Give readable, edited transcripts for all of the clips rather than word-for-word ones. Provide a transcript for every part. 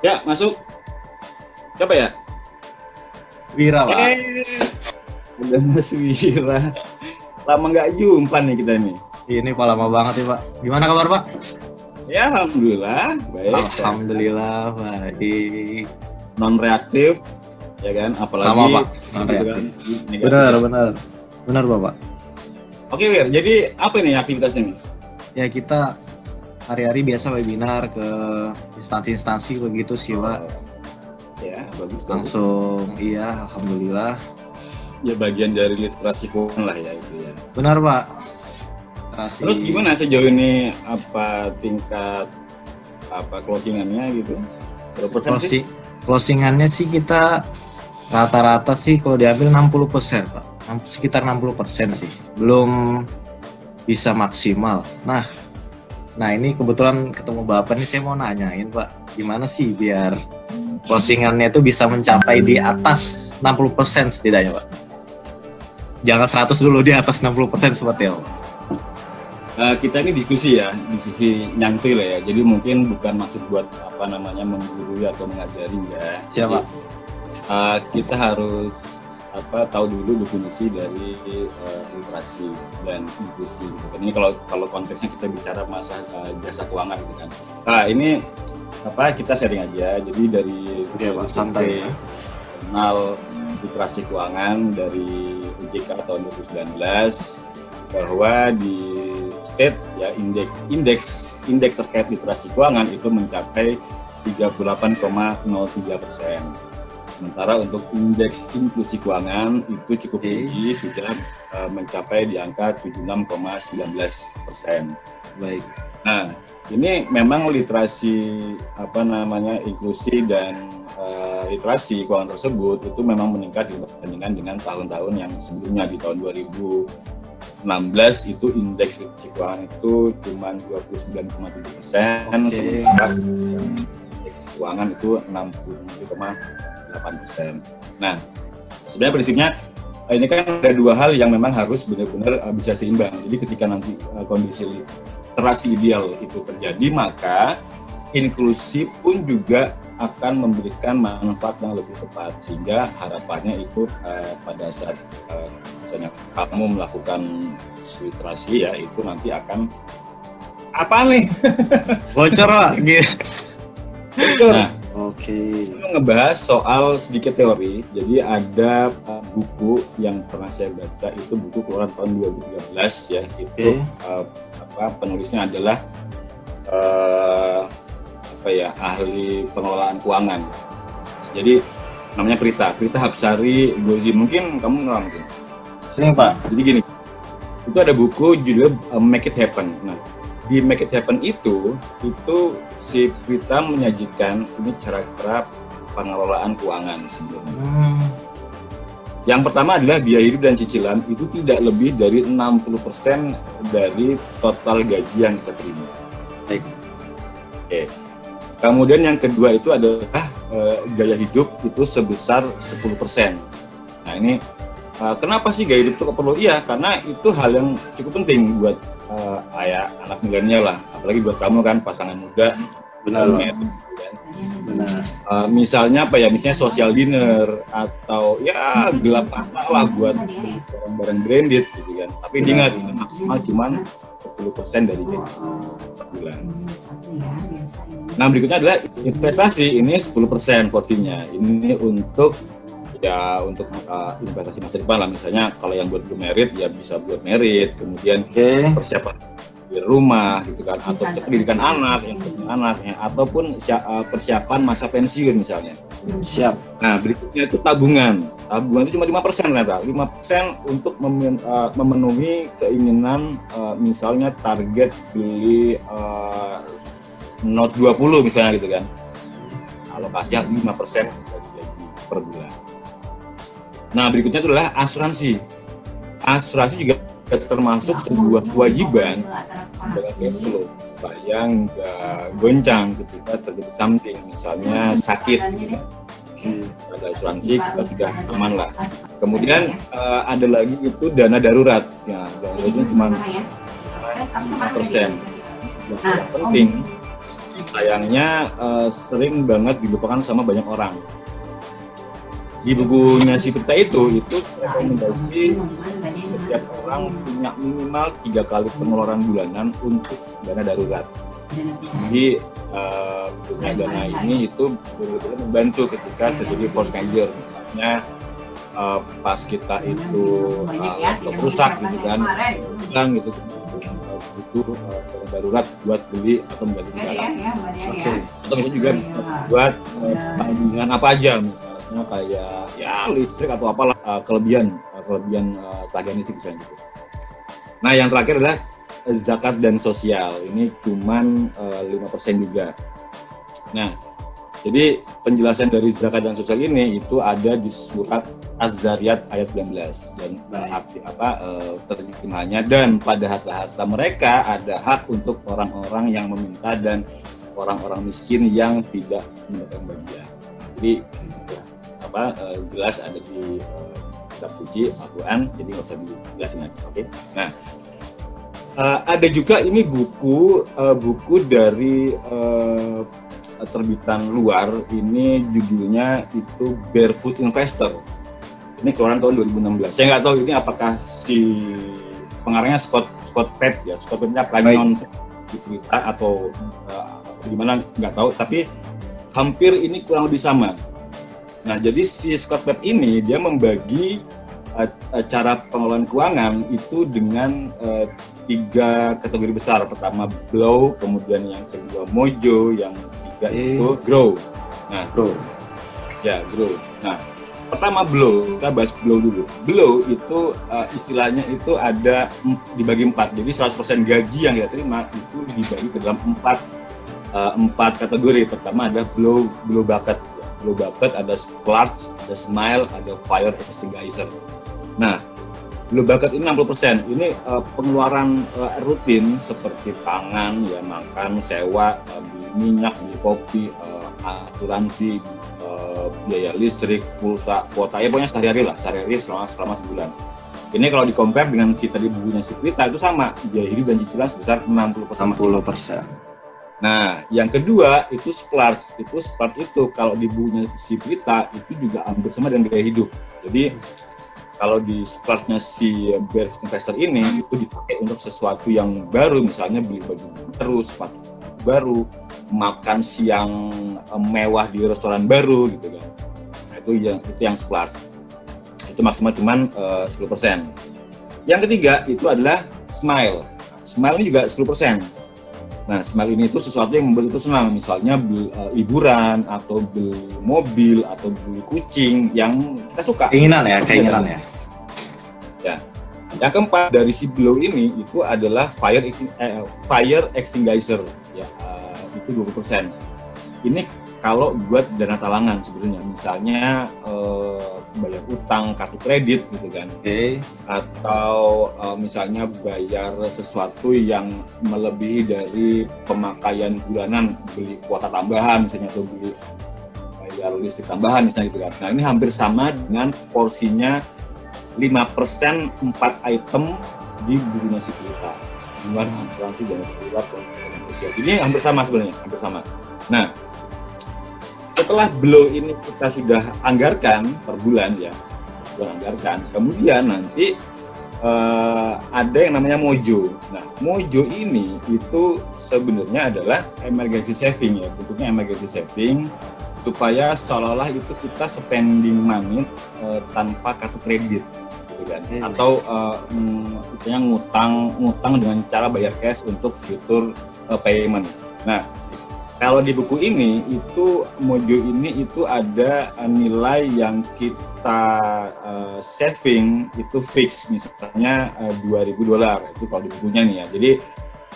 Ya, masuk. Siapa ya? Wira, Pak. Udah Mas Wira. Lama nggak jumpa nih kita nih. Ini Pak, lama banget ya, Pak. Gimana kabar, Pak? Ya, alhamdulillah baik. Alhamdulillah baik. Non reaktif, ya kan? Apalagi sama, Pak. Non gitu reaktif. kan, Benar, Bapak. Oke, Wir. Jadi apa nih aktivitasnya nih? Ya, kita hari-hari biasa webinar ke instansi-instansi begitu sih, Pak. Ya, bagus. Langsung, iya, alhamdulillah. Ya, bagian dari literasi keuangan lah ya itu ya. Benar, Pak. Literasi. Terus gimana sejauh ini apa tingkat closingannya gitu? Berapa persen sih? Closingannya sih kita rata-rata sih kalau diambil 60%, Pak. Sekitar 60% sih. Belum bisa maksimal. Nah ini kebetulan ketemu Bapak nih, saya mau nanyain, Pak, gimana sih biar closingannya itu bisa mencapai di atas 60% setidaknya, Pak? Jangan 100 dulu, di atas 60% seperti apa? Kita ini diskusi nyantui lah ya. Jadi mungkin bukan maksud buat menggurui atau mengajari ya. Siapa? Kita harus tahu dulu definisi dari literasi dan inklusi. Ini kalau konteksnya kita bicara masalah jasa keuangan gitu kan. Nah ini kita sharing aja. Jadi dari santai kenal literasi keuangan dari OJK tahun 2019 bahwa di state ya indeks terkait literasi keuangan itu mencapai 38,03%. Sementara untuk indeks inklusi keuangan itu cukup tinggi, sudah mencapai di angka 76,19%. Baik. Nah, ini memang literasi inklusi dan literasi keuangan tersebut itu memang meningkat dibandingkan dengan tahun-tahun yang sebelumnya. Di tahun 2016 itu indeks literasi keuangan itu cuma 29,7%, sementara indeks keuangan itu 67,8%. Nah, sebenarnya prinsipnya ini kan ada dua hal yang memang harus benar-benar bisa seimbang. Jadi ketika nanti kondisi literasi ideal itu terjadi, maka inklusi pun juga akan memberikan manfaat yang lebih tepat, sehingga harapannya itu pada saat misalnya kamu melakukan literasi ya, itu nanti akan apa nih? Bocor, Pak. Bocor. Nah, Oke. Saya mau ngebahas soal sedikit teori. Jadi ada buku yang pernah saya baca, itu buku keluaran tahun 2013 ya. Itu penulisnya adalah ahli pengelolaan keuangan. Jadi namanya Prita Hapsari Gozi. Mungkin kamu kenal mungkin. Sering, Pak. Jadi gini, itu ada buku judulnya Make It Happen. Nah, di Make It Happen itu si Prita menyajikan ini cara-cara pengelolaan keuangan sebenarnya. Yang pertama adalah biaya hidup dan cicilan itu tidak lebih dari 60% dari total gaji yang kita terima. Baik. Oke. Kemudian yang kedua itu adalah gaya hidup itu sebesar 10%. Nah ini kenapa sih gaya hidup itu perlu? Iya, karena itu hal yang cukup penting buat anak milenial lah, apalagi buat kamu kan pasangan muda. Benar. Misalnya misalnya social dinner atau ya gelap mata lah buat barang-barang branded gitu kan. Tapi diingat ini maksimal cuma 10% dari gaji per bulan. Nah berikutnya adalah investasi, ini 10% porsinya. Ini untuk investasi masa depan lah, misalnya kalau yang buat merit ya bisa buat merit, kemudian persiapan di rumah gitu kan, atau pendidikan anak ataupun persiapan masa pensiun misalnya. Siap. Nah berikutnya itu tabungan itu cuma 5% ternyata, 5% untuk memenuhi keinginan misalnya target beli Note 20 misalnya gitu kan, alokasinya 5% dari gaji per bulan. Nah berikutnya itu adalah asuransi juga termasuk sebuah kewajiban dengan cash flow yang goncang ketika terjadi something, misalnya sakit gitu kan. Ada asuransi kita sudah aman lah. Kemudian ada lagi itu dana darurat ya, dana darurat cuma 5%. Yang penting sayangnya sering banget dilupakan sama banyak orang. Di bukunya si Prita itu rekomendasi setiap orang punya minimal 3 kali pengeluaran bulanan untuk dana darurat. Jadi punya dana ini itu benar-benar membantu ketika terjadi force majeure, misalnya pas kita itu rusak gitu kan, gitu butuh dana darurat buat beli atau mengganti barang. Atau misalnya juga buat tanggungan apa aja, misalnya kayak ya listrik atau apalah, kelebihan tagihan listrik misalnya gitu. Nah, yang terakhir adalah zakat dan sosial. Ini cuman 5% juga. Nah, jadi penjelasan dari zakat dan sosial ini itu ada di surat Az-Zariyat ayat 19, dan arti terjemahannya, dan pada harta-harta mereka ada hak untuk orang-orang yang meminta dan orang-orang miskin yang tidak mendapatkan bagian. Jadi jelas ada di kitab suci Al-Quran, jadi nggak usah dijelasin lagi. Oke. Nah, ada juga ini buku dari terbitan luar, ini judulnya itu Barefoot Investor. Ini keluaran tahun 2016. Saya nggak tahu ini apakah si pengarangnya Scott Peck ya. Scott Peck-nya non cerita atau gimana nggak tahu, tapi hampir ini kurang lebih sama. Nah, jadi si Scott Peck ini dia membagi cara pengelolaan keuangan itu dengan 3 kategori besar. Pertama blow, kemudian yang kedua mojo, yang ketiga itu grow. Nah, grow. Nah, pertama blow, kita bahas blow dulu. Blow itu istilahnya itu ada dibagi 4. Jadi 100% gaji yang kita terima itu dibagi ke dalam 4 kategori. Pertama ada blow bucket. Blow bucket ada splurge, ada smile, ada fire extinguisher. Nah, blow bucket ini 60%. Ini pengeluaran rutin seperti pangan, ya makan, sewa, beli minyak, beli kopi, asuransi, biaya listrik, pulsa, kuota, ya pokoknya sehari-hari selama sebulan. Ini kalau di-compare dengan si tadi bukunya si Prita itu sama, biaya hidup dan cicilan sebesar 60%. Nah, yang kedua itu splurge. Splurge itu kalau di bukunya si Prita itu juga hampir sama dengan gaya hidup. Jadi kalau di splurge-nya si Barefoot Investor ini itu dipakai untuk sesuatu yang baru, misalnya beli baju baru, sepatu baru, makan siang mewah di restoran baru gitu kan. Nah, itu yang splurge. Itu maksimal cuman 10%. Yang ketiga itu adalah smile. Smile ini juga 10%. Nah, smile ini itu sesuatu yang membuat itu senang, misalnya beli hiburan atau beli mobil atau beli kucing yang kita suka. Keinginan ya. Ya. Yang keempat dari si blow ini itu adalah fire extinguisher ya, itu 20%. Ini kalau buat dana talangan sebenarnya, misalnya bayar utang kartu kredit gitu kan, atau misalnya bayar sesuatu yang melebihi dari pemakaian bulanan, beli kuota tambahan misalnya, atau beli bayar listrik tambahan misalnya gitu kan. Nah, ini hampir sama dengan porsinya 5% 4 item di bukunya si Prita. Dengan asuransi dana darurat dan sosial. Ini hampir sama sebenarnya, hampir sama. Nah, setelah blow ini kita sudah anggarkan per bulan ya, kemudian nanti ada yang namanya mojo. Nah, mojo ini itu sebenarnya adalah emergency saving ya, bentuknya emergency saving supaya seolah-olah itu kita spending money tanpa kartu kredit gitu kan, atau ngutang dengan cara bayar cash untuk future payment. Nah, kalau di buku ini itu mojo ini itu ada nilai yang kita saving itu fix, misalnya $2.000 itu kalau di bukunya nih ya. Jadi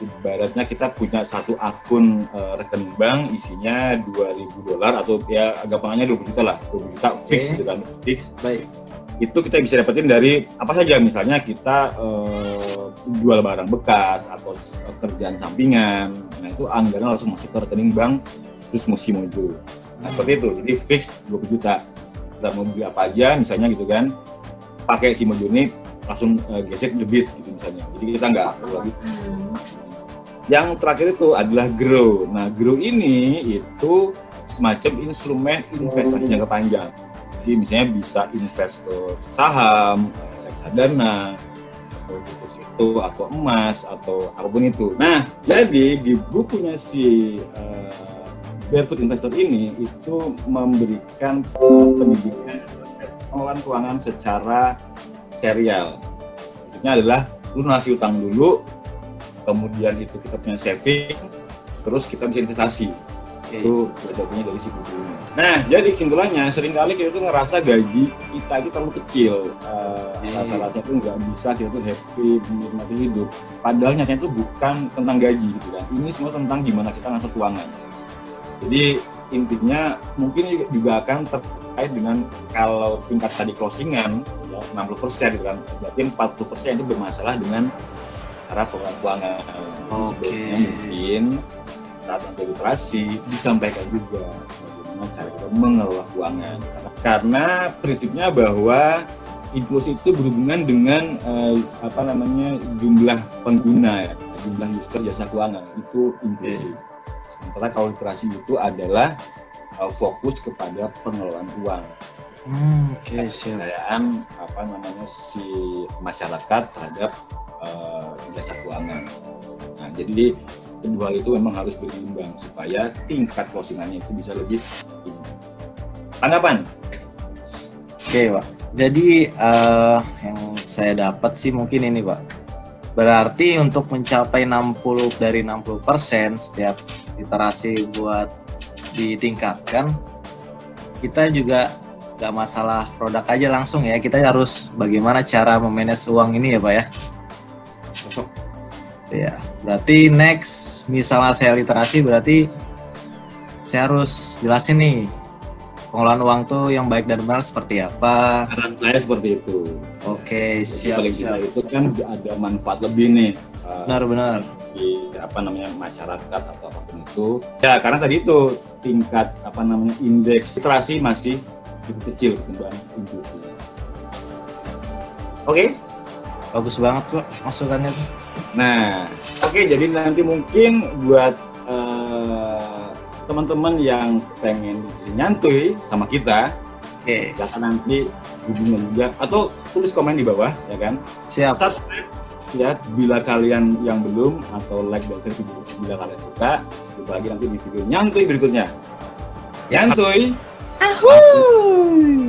ibaratnya kita punya satu akun rekening bank isinya $2.000 atau ya gampangnya 20 juta lah, 20 juta fix gitu kan, fix. Baik. Itu kita bisa dapetin dari apa saja, misalnya kita jual barang bekas atau kerjaan sampingan. Nah, itu anggaran langsung masuk ke rekening bank terus mesti mojo. Nah, seperti itu. Jadi fix 20 juta. Kita mau beli apa aja misalnya gitu kan, pakai si mojo ini langsung gesek debit gitu misalnya. Jadi kita nggak lagi. Yang terakhir itu adalah Grow. Nah, Grow ini itu semacam instrumen investasi jangka panjang. Jadi misalnya bisa invest ke saham, reksadana, atau deposito, atau emas, atau apapun itu. Nah, jadi di bukunya si Barefoot Investor ini itu memberikan pendidikan pengelolaan keuangan secara serial. Maksudnya adalah lunasi utang dulu, kemudian itu kita punya saving, terus kita bisa investasi. Itu filosofinya dari si buku ini. Nah, jadi kesimpulannya seringkali kita tuh ngerasa gaji kita itu terlalu kecil, rasa-rasa itu nggak bisa kita tuh happy menikmati hidup. Padahal nyatanya itu bukan tentang gaji gitu kan. Ini semua tentang gimana kita ngatur keuangan. Jadi intinya mungkin juga akan terkait dengan kalau tingkat tadi closingan ya, 60% gitu kan. Berarti 40% itu bermasalah dengan cara pengelolaan keuangan. Jadi sebenarnya mungkin saat nanti literasi disampaikan juga bagaimana cara kita mengelola keuangan. Karena prinsipnya bahwa inklusi itu berhubungan dengan jumlah pengguna ya, jumlah user jasa keuangan itu inklusi. Sementara kalau literasi itu adalah fokus kepada pengelolaan uang. Kekayaan si masyarakat terhadap jasa keuangan. Nah, jadi kedua itu memang harus berimbang supaya tingkat closingannya itu bisa lebih tinggi. Tanggapan? Oke, Pak. Jadi yang saya dapat sih mungkin ini, Pak. Berarti untuk mencapai 60% setiap literasi buat ditingkatkan, kita juga gak masalah produk aja langsung ya. Kita harus bagaimana cara memanage uang ini ya, Pak ya. Ya, berarti next misalnya saya literasi berarti saya harus jelasin nih pengelolaan uang tuh yang baik dan benar seperti apa. Saran saya seperti itu. Oke, siap. Itu kan ada manfaat lebih nih. Benar-benar. Di masyarakat atau apapun itu. Ya, karena tadi itu tingkat indeks literasi masih cukup kecil ketimbang inklusi. Oke? Bagus banget kok masukannya tuh. Nah, oke, jadi nanti mungkin buat teman-teman yang pengen nyantuy sama kita, silakan nanti hubungi juga atau tulis komen di bawah, ya kan? Siap. Subscribe ya bila kalian yang belum, atau like dan share video bila kalian suka. Jumpa lagi nanti di video nyantuy berikutnya. Nyantuy. Ahuy.